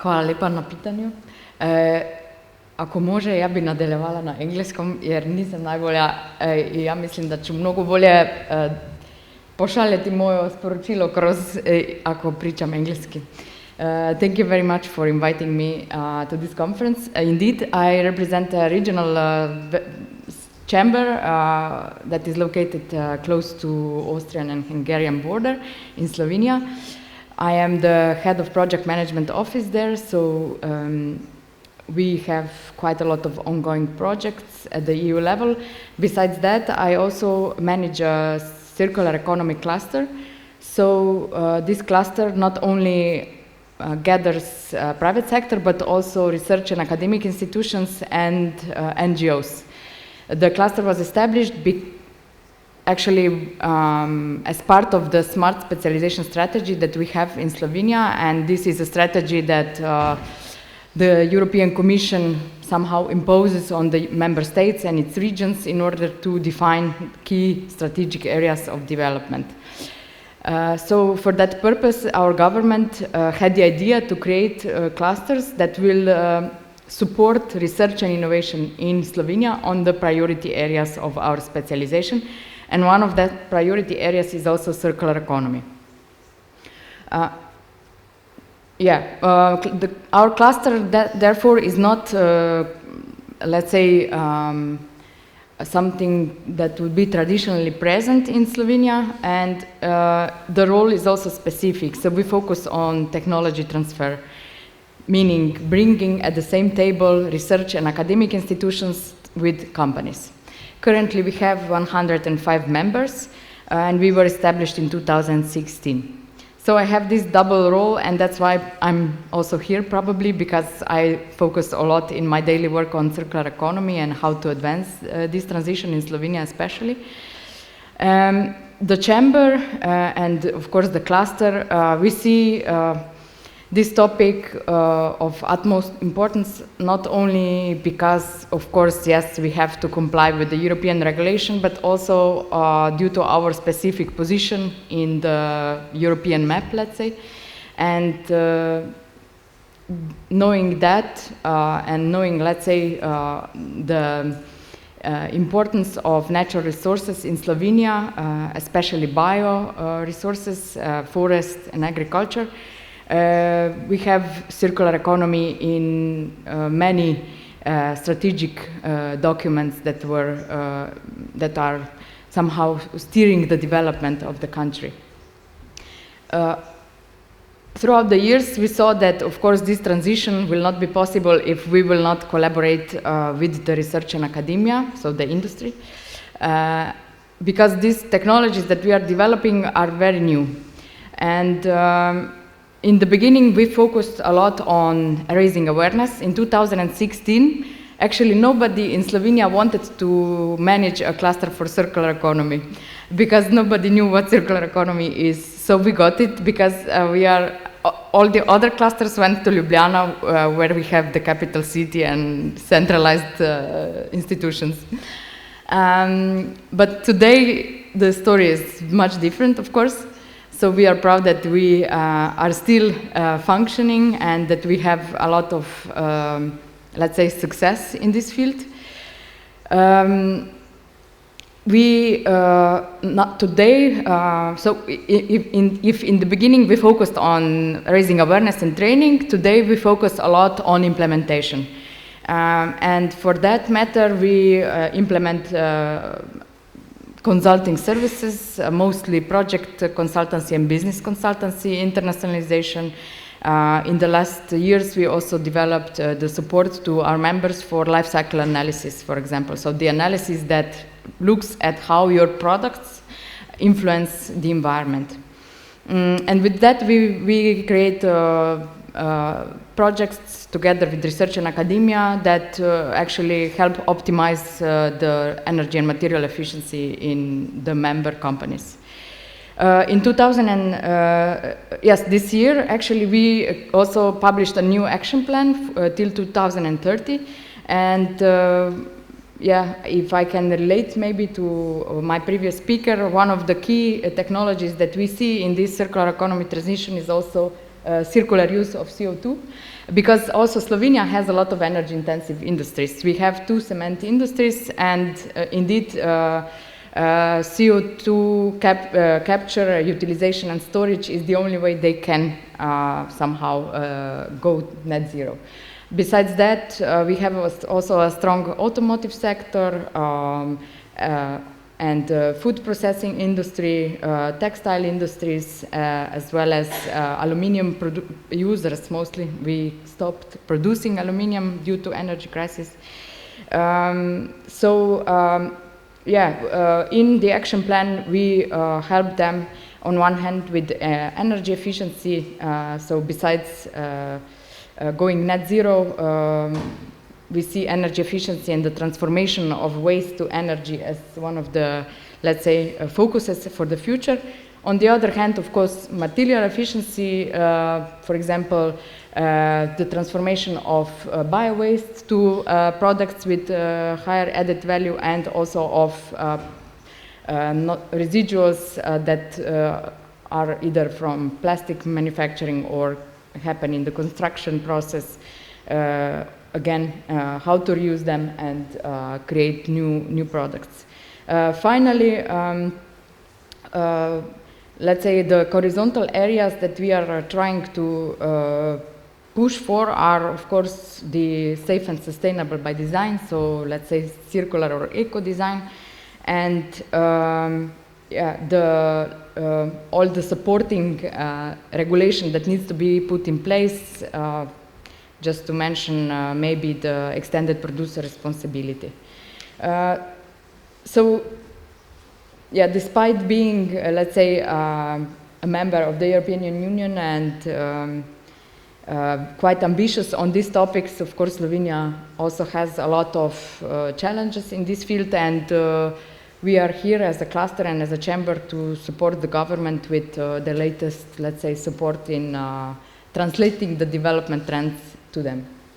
Hvala lepa na pitanju. Ako može, ja bi nadaljevala na engleskom, jer nisam najbolja i ja mislim da ću mnogo bolje pošaljati moje sporočilo kroz ako pričam engleski. Thank you very much for inviting me to this conference. Indeed, I represent a regional chamber that is located close to Austrian and Hungarian border in Slovenia. I am the head of project management office there, so we have quite a lot of ongoing projects at the EU level. Besides that, I also manage a circular economy cluster. So this cluster not only gathers private sector, but also research and academic institutions and NGOs. The cluster was established actually as part of the smart specialization strategy that we have in Slovenia, and this is a strategy that the European Commission somehow imposes on the member states and its regions in order to define key strategic areas of development. So for that purpose, our government had the idea to create clusters that will support research and innovation in Slovenia on the priority areas of our specialization. And one of that priority areas is also circular economy. Our cluster, therefore, is not, let's say, something that would be traditionally present in Slovenia, and the role is also specific. So we focus on technology transfer, meaning bringing at the same table research and academic institutions with companies. Currently, we have 105 members, and we were established in 2016. So I have this double role, and that's why I'm also here, probably, because I focus a lot in my daily work on circular economy and how to advance this transition in Slovenia especially. The chamber and, of course, the cluster, we see this topic of utmost importance, not only because, of course, yes, we have to comply with the European regulation, but also due to our specific position in the European map, let's say. And knowing that and knowing, let's say, the importance of natural resources in Slovenia, especially bio resources, forest and agriculture, we have circular economy in many strategic documents that are somehow steering the development of the country. Throughout the years, we saw that, of course, this transition will not be possible if we will not collaborate with the research and academia, so the industry, because these technologies that we are developing are very new. And in the beginning, we focused a lot on raising awareness. In 2016, actually nobody in Slovenia wanted to manage a cluster for circular economy because nobody knew what circular economy is. So we got it because all the other clusters went to Ljubljana, where we have the capital city and centralized institutions. But today, the story is much different, of course. So we are proud that we are still functioning and that we have a lot of, let's say, success in this field. Not today, so if in the beginning we focused on raising awareness and training, today we focus a lot on implementation. And for that matter, we implement consulting services, mostly project consultancy and business consultancy, internationalization. In the last years, we also developed the support to our members for life cycle analysis, for example. So the analysis that looks at how your products influence the environment. And with that, we create projects together with research and academia that actually help optimize the energy and material efficiency in the member companies. In this year, actually, we also published a new action plan till 2030. And if I can relate maybe to my previous speaker, one of the key technologies that we see in this circular economy transition is also circular use of CO2, because also Slovenia has a lot of energy-intensive industries. We have 2 cement industries, and indeed CO2 capture, utilization, and storage is the only way they can somehow go net zero. Besides that, we have also a strong automotive sector, and food processing industry, textile industries, as well as aluminium users mostly. We stopped producing aluminium due to energy crisis. In the action plan, we help them on one hand with energy efficiency. So besides going net zero, we see energy efficiency and the transformation of waste to energy as one of the, let's say, focuses for the future. On the other hand, of course, material efficiency, for example, the transformation of bio-waste to products with higher added value, and also of residuals that are either from plastic manufacturing or happen in the construction process. Again, how to reuse them and create new products. Finally, let's say the horizontal areas that we are trying to push for are, of course, the safe and sustainable by design, so let's say circular or eco-design, and all the supporting regulation that needs to be put in place. Just to mention maybe the extended producer responsibility. Despite being, let's say, a member of the European Union and quite ambitious on these topics, of course, Slovenia also has a lot of challenges in this field, and we are here as a cluster and as a chamber to support the government with the latest, let's say, support in translating the development trends to them.